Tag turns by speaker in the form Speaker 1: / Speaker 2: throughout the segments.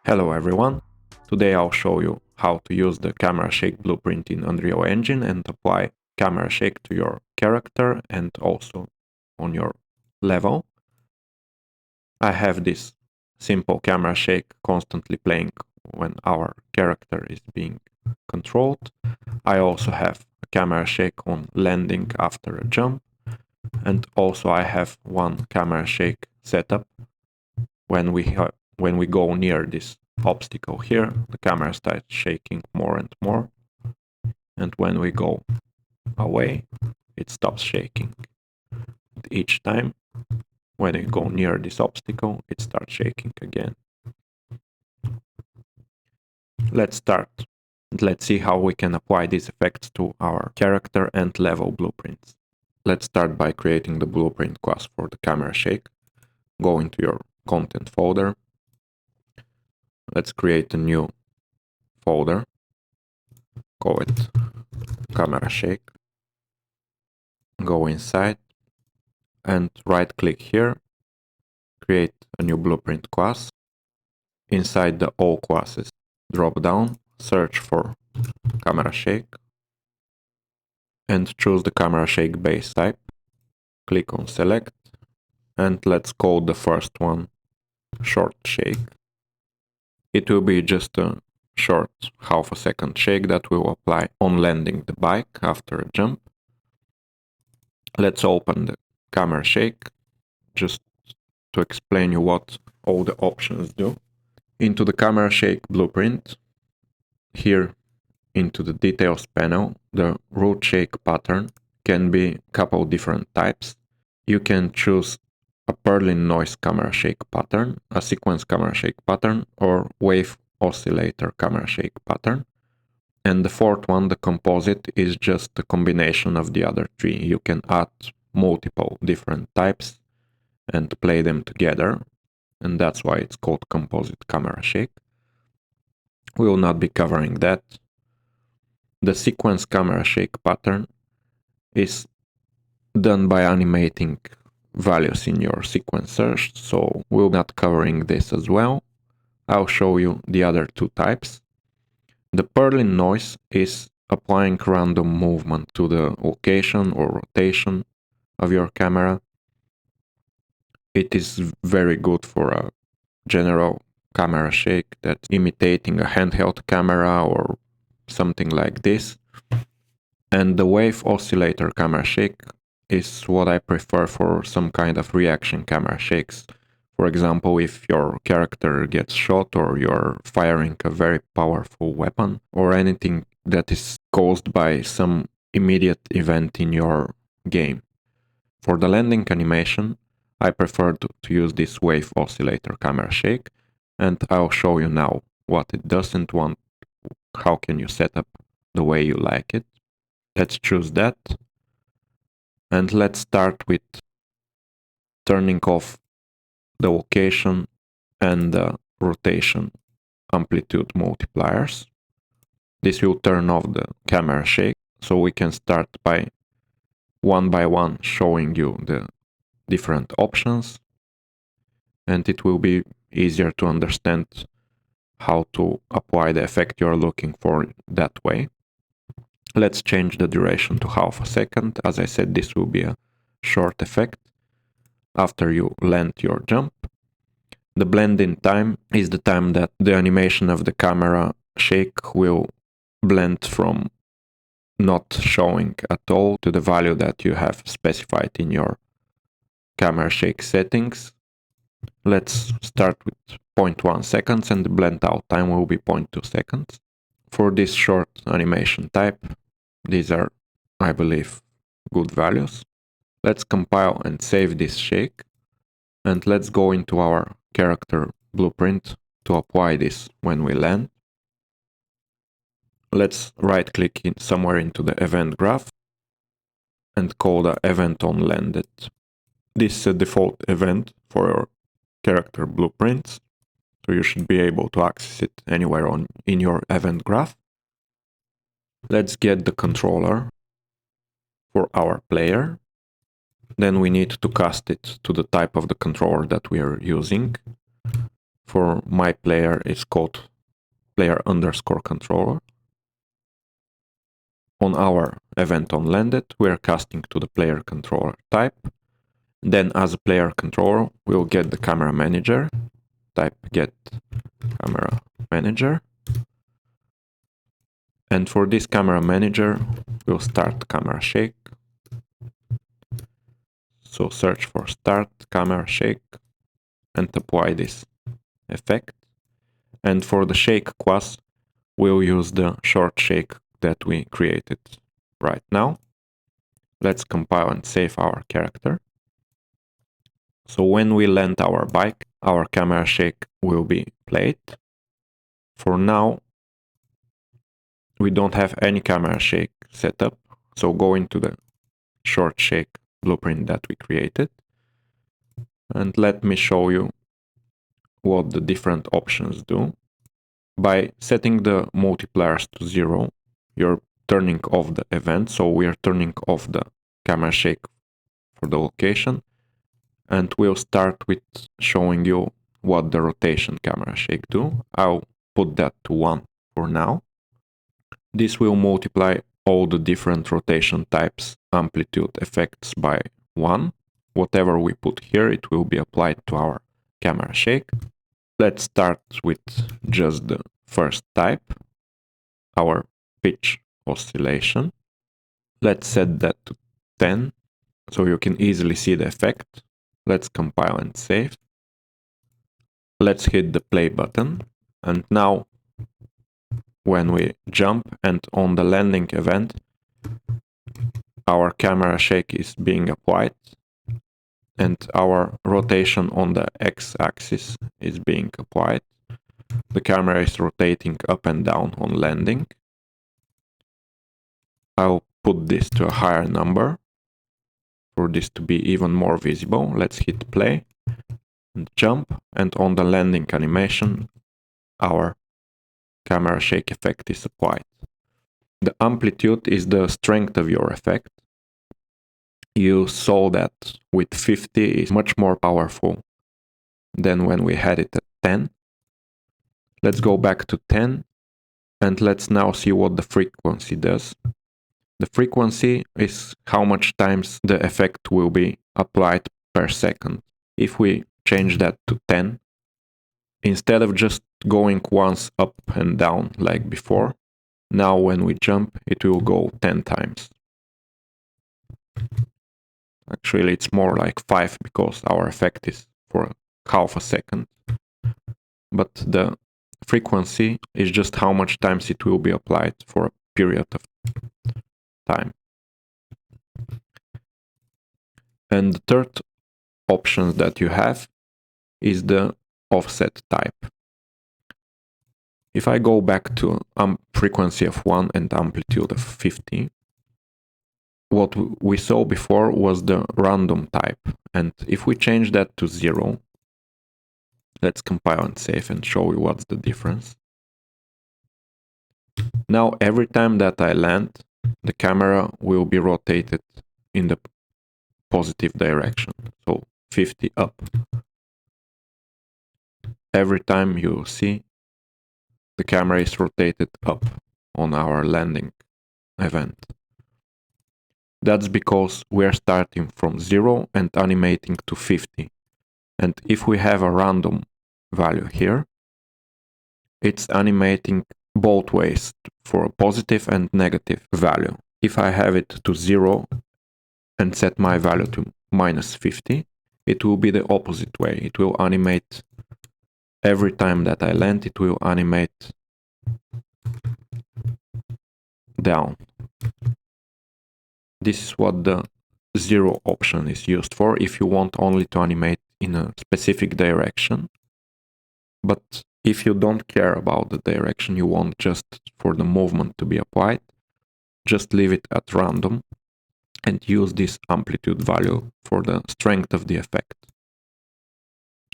Speaker 1: Hello everyone, today I'll show you how to use the camera shake blueprint in Unreal Engine and apply camera shake to your character and also on your level. I have this simple camera shake constantly playing when our character is being controlled. I also have a camera shake on landing after a jump, and also I have one camera shake setup when we go near this obstacle here, the camera starts shaking more and more, and when we go away, it stops shaking. And each time, when we go near this obstacle, it starts shaking again. Let's start and let's see how we can apply these effects to our character and level blueprints. Let's start by creating the blueprint class for the camera shake. Go into your content folder. Let's create a new folder. Call it camera shake. Go inside and right click here, create a new blueprint class. Inside the all classes drop down, search for camera shake and choose the camera shake base type. Click on select and let's call the first one short shake. It will be just a short half a second shake that will apply on landing the bike after a jump. Let's open the camera shake just to explain you what all the options do. Into the camera shake blueprint, here into the details panel, the root shake pattern can be a couple different types. You can choose a purling noise camera shake pattern, a sequence camera shake pattern, or wave oscillator camera shake pattern. And the fourth one, the composite, is just a combination of the other three. You can add multiple different types and play them together, and that's why it's called composite camera shake. We will not be covering that. The sequence camera shake pattern is done by animating values in your sequencer, so we're not covering this as well. I'll show you the other two types. The purling noise is applying random movement to the location or rotation of your camera. It is very good for a general camera shake that's imitating a handheld camera or something like this. And the wave oscillator camera shake is what I prefer for some kind of reaction camera shakes. For example, if your character gets shot or you're firing a very powerful weapon or anything that is caused by some immediate event in your game. For the landing animation, I prefer to use this wave oscillator camera shake, and I'll show you now what it does and how can you set up the way you like it. Let's choose that, and let's start with turning off the location and the rotation amplitude multipliers. This will turn off the camera shake, so we can start by one showing you the different options, and it will be easier to understand how to apply the effect you're looking for that way. Let's change the duration to half a second. As I said, this will be a short effect after you land your jump. The blend-in time is the time that the animation of the camera shake will blend from not showing at all to the value that you have specified in your camera shake settings. Let's start with 0.1 seconds and the blend out time will be 0.2 seconds. For this short animation type, these are, I believe, good values. Let's compile and save this shake, and let's go into our character blueprint to apply this when we land. Let's right click somewhere into the event graph and call the event on landed. This is a default event for your character blueprints, so you should be able to access it anywhere in your event graph. Let's get the controller for our player. Then we need to cast it to the type of the controller that we are using. for my player is called player underscore controller. On our event on landed, we are casting to the player controller type. Then as a player controller, we'll get the camera manager, type get camera manager. And for this camera manager, we'll start camera shake. So search for start camera shake and apply this effect. And for the shake class, we'll use the short shake that we created right now. Let's compile and save our character. So when we land our bike, our camera shake will be played. For now, we don't have any camera shake set up. So go into the short shake blueprint that we created. And let me show you what the different options do. By setting the multipliers to 0, you're turning off the event. So we are turning off the camera shake for the location. And we'll start with showing you what the rotation camera shake do. I'll put that to 1 for now. This will multiply all the different rotation types amplitude effects by 1. Whatever we put here, it will be applied to our camera shake. Let's start with just the first type, our pitch oscillation. Let's set that to 10, so you can easily see the effect. Let's compile and save. Let's hit the play button. And now, when we jump and on the landing event, our camera shake is being applied and our rotation on the x-axis is being applied. The camera is rotating up and down on landing. I'll put this to a higher number for this to be even more visible. Let's hit play and jump, and on the landing animation, our camera shake effect is applied. The amplitude is the strength of your effect. You saw that with 50 is much more powerful than when we had it at 10. Let's go back to 10 and let's now see what the frequency does. The frequency is how much times the effect will be applied per second. If we change that to 10, instead of just going once up and down like before, now when we jump, it will go 10 times. Actually, it's more like 5 because our effect is for half a second. But the frequency is just how much times it will be applied for a period of time. And the third option that you have is the offset type. If I go back to frequency of 1 and amplitude of 50, what we saw before was the random type. And if we change that to 0, let's compile and save and show you what's the difference. Now every time that I land, the camera will be rotated in the positive direction. So 50 up. Every time you see, the camera is rotated up on our landing event. That's because we're starting from 0 and animating to 50. And if we have a random value here, it's animating both ways for a positive and negative value. If I have it to 0 and set my value to -50, it will be the opposite way. It will animate every time that I land, it will animate down. This is what the 0 option is used for if you want only to animate in a specific direction. But if you don't care about the direction, you want just for the movement to be applied, just leave it at random and use this amplitude value for the strength of the effect.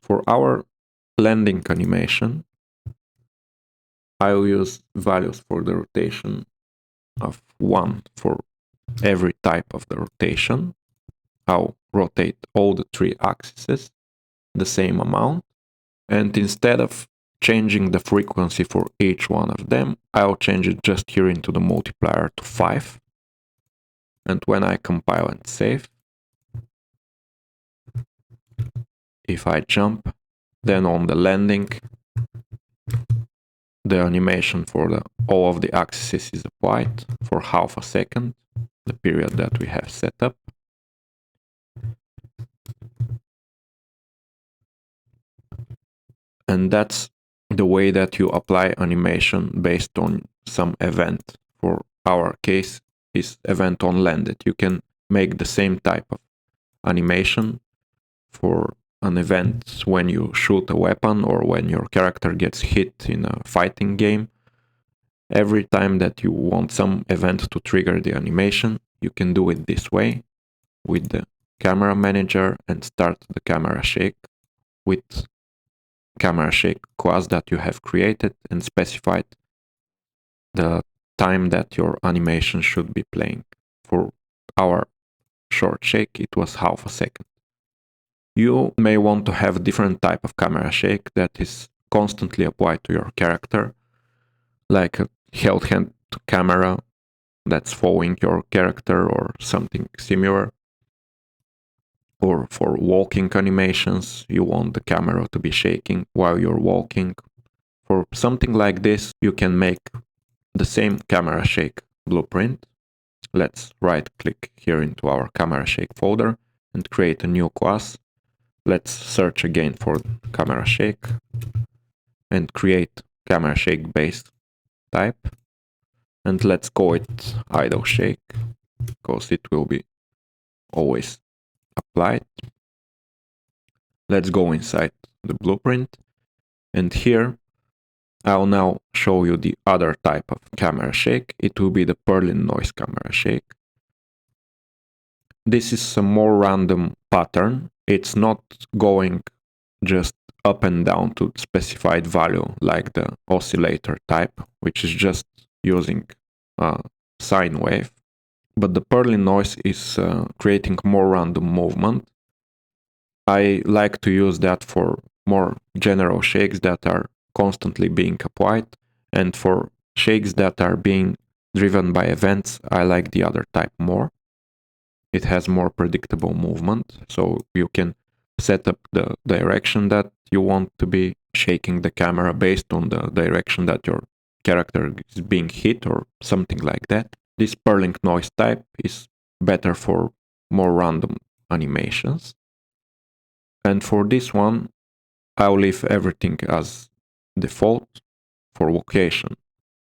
Speaker 1: For our landing animation, I'll use values for the rotation of 1 for every type of the rotation. I'll rotate all the 3 axes the same amount. And instead of changing the frequency for each one of them, I'll change it just here into the multiplier to 5. And when I compile and save, if I jump, then on the landing, the animation for all of the axes is applied for half a second, the period that we have set up. And that's the way that you apply animation based on some event. For our case is event on landed. You can make the same type of animation for an event when you shoot a weapon or when your character gets hit in a fighting game. Every time that you want some event to trigger the animation, you can do it this way with the camera manager and start the camera shake with camera shake class that you have created and specified the time that your animation should be playing. For our short shake, it was half a second. You may want to have a different type of camera shake that is constantly applied to your character, like a held hand camera that's following your character or something similar. Or for walking animations, you want the camera to be shaking while you're walking. For something like this, you can make the same camera shake blueprint. Let's right click here into our camera shake folder and create a new class. Let's search again for camera shake and create camera shake base type. And let's call it idle shake because it will be always applied. Let's go inside the blueprint, and here I'll now show you the other type of camera shake. It will be the Perlin noise camera shake. This is a more random pattern. It's not going just up and down to specified value like the oscillator type, which is just using a sine wave. But the Perlin noise is creating more random movement. I like to use that for more general shakes that are constantly being applied, and for shakes that are being driven by events, I like the other type more. It has more predictable movement, so you can set up the direction that you want to be shaking the camera based on the direction that your character is being hit or something like that. This Perlin noise type is better for more random animations. And for this one, I'll leave everything as default. For location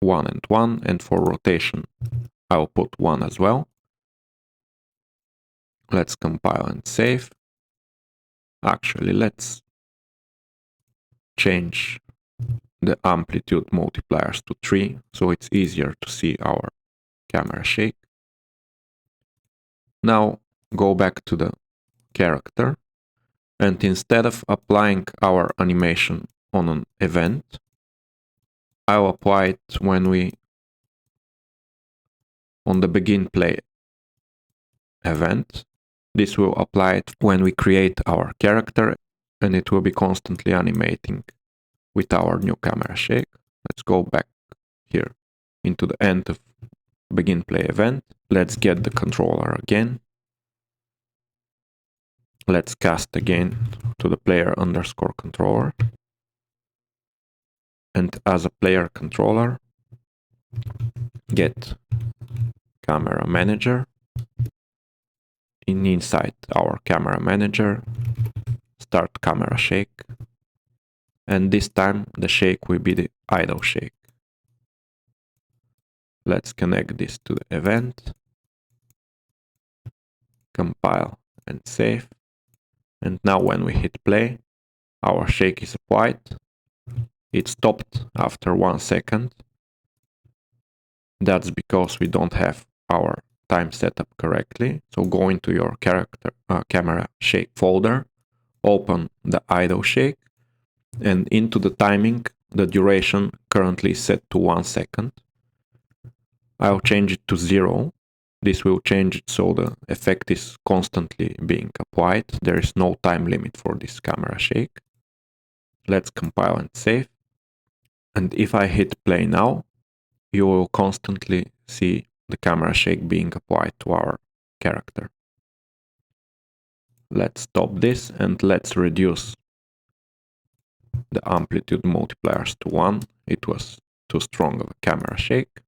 Speaker 1: 1 and 1, and for rotation I'll put 1 as well. Let's compile and save. Actually, let's change the amplitude multipliers to 3 so it's easier to see our camera shake. Now go back to the character, and instead of applying our animation on an event, I'll apply it on the begin play event. This will apply it when we create our character, and it will be constantly animating with our new camera shake. Let's go back here into the end of begin play event. Let's get the controller again. Let's cast again to the player underscore controller. And as a player controller, get camera manager. Inside our camera manager, start camera shake. And this time the shake will be the idle shake. Let's connect this to the event, compile and save. And now when we hit play, our shake is applied. It stopped after 1 second. That's because we don't have our time set up correctly. So go into your camera shake folder, open the idle shake, and into the timing, the duration currently is set to 1 second. I'll change it to 0. This will change it so the effect is constantly being applied. There is no time limit for this camera shake. Let's compile and save. And if I hit play now, you will constantly see the camera shake being applied to our character. Let's stop this and let's reduce the amplitude multipliers to 1. It was too strong of a camera shake.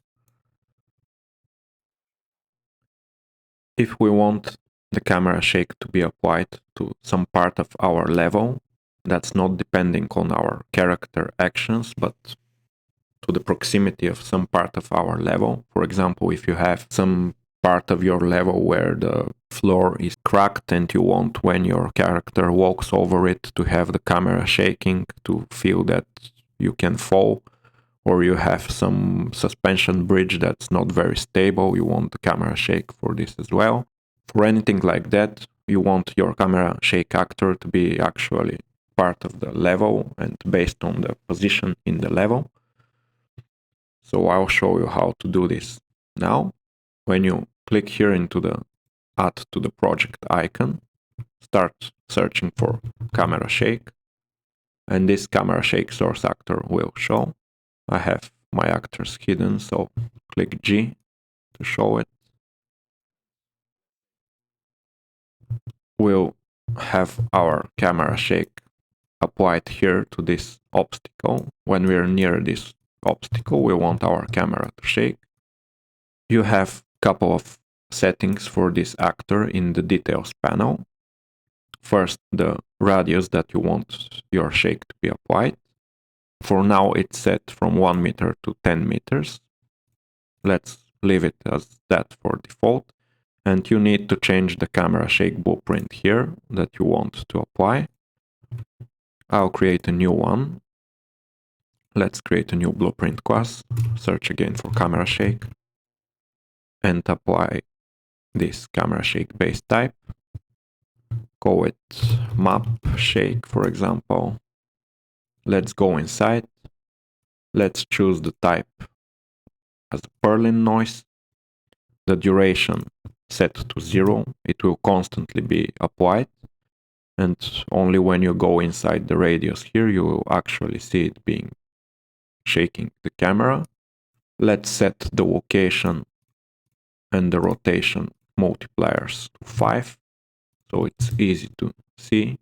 Speaker 1: If we want the camera shake to be applied to some part of our level, that's not depending on our character actions, but to the proximity of some part of our level. For example, if you have some part of your level where the floor is cracked and you want, when your character walks over it, to have the camera shaking to feel that you can fall, or you have some suspension bridge that's not very stable, you want the camera shake for this as well. For anything like that, you want your camera shake actor to be actually part of the level and based on the position in the level. So I'll show you how to do this now. When you click here into the add to the project icon, start searching for camera shake, and this camera shake source actor will show. I have my actors hidden, so click G to show it. We'll have our camera shake applied here to this obstacle. When we're near this obstacle, we want our camera to shake. You have a couple of settings for this actor in the details panel. First, the radius that you want your shake to be applied. For now, it's set from 1 meter to 10 meters. Let's leave it as that for default. And you need to change the camera shake blueprint here that you want to apply. I'll create a new one. Let's create a new blueprint class. Search again for camera shake and apply this camera shake base type. Call it map shake, for example. Let's go inside. Let's choose the type as a Perlin noise. The duration set to 0. It will constantly be applied. And only when you go inside the radius here, you will actually see it being shaking the camera. Let's set the location and the rotation multipliers to 5. So it's easy to see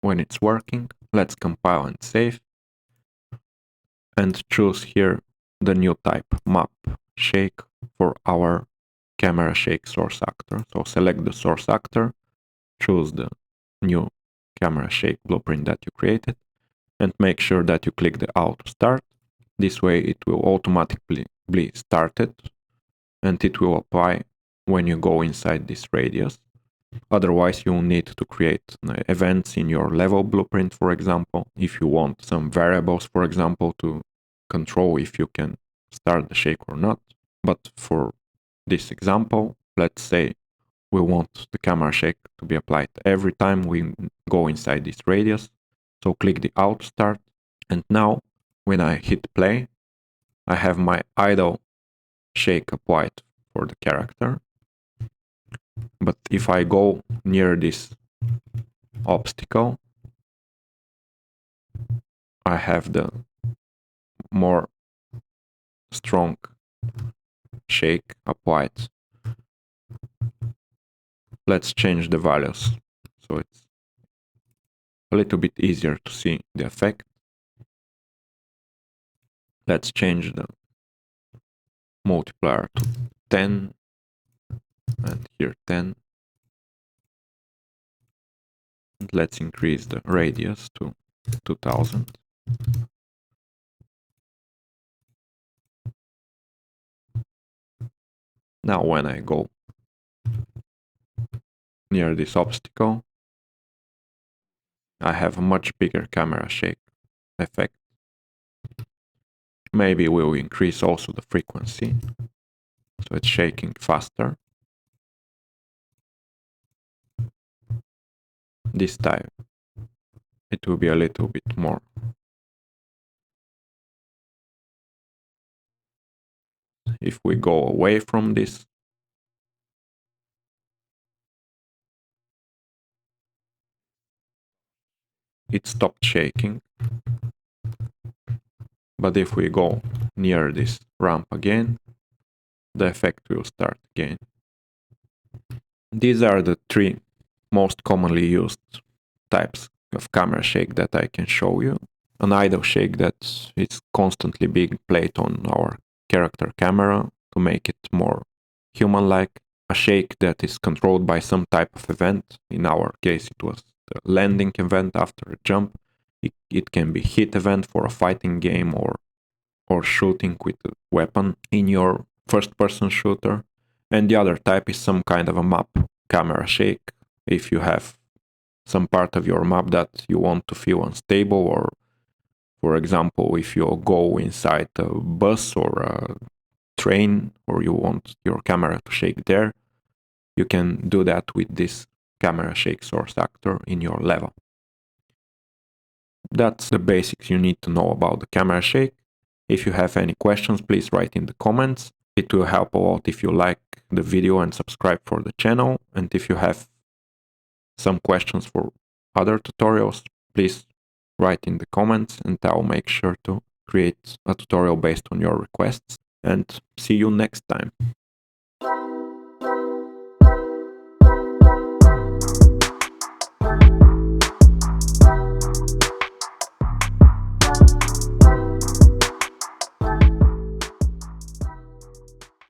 Speaker 1: when it's working. Let's compile and save. And choose here the new type map shake for our camera shake source actor. So select the source actor, choose the new camera shake blueprint that you created, and make sure that you click the auto start. This way it will automatically be started and it will apply when you go inside this radius. Otherwise, you'll need to create events in your level blueprint, for example, if you want some variables, for example, to control if you can start the shake or not. But for this example, let's say we want the camera shake to be applied every time we go inside this radius. So click the auto start. And now when I hit play, I have my idle shake applied for the character. But if I go near this obstacle, I have the more strong shake applied. Let's change the values so it's a little bit easier to see the effect. Let's change the multiplier to 10 and here 10. And let's increase the radius to 2000. Now when I go near this obstacle, I have a much bigger camera shake effect. Maybe we'll increase also the frequency, so it's shaking faster. This time it will be a little bit more. If we go away from this, it stopped shaking. But if we go near this ramp again, the effect will start again. These are the three most commonly used types of camera shake that I can show you. An idle shake that is constantly being played on our character camera to make it more human-like. A shake that is controlled by some type of event. In our case, it was the landing event after a jump. It can be hit event for a fighting game or shooting with a weapon in your first-person shooter. And the other type is some kind of a map camera shake. If you have some part of your map that you want to feel unstable, or for example, if you go inside a bus or a train or you want your camera to shake there, you can do that with this camera shake source actor in your level. That's the basics you need to know about the camera shake. If you have any questions, please write in the comments. It will help a lot if you like the video and subscribe for the channel. And if you have some questions for other tutorials, please write in the comments and I'll make sure to create a tutorial based on your requests. And see you next time.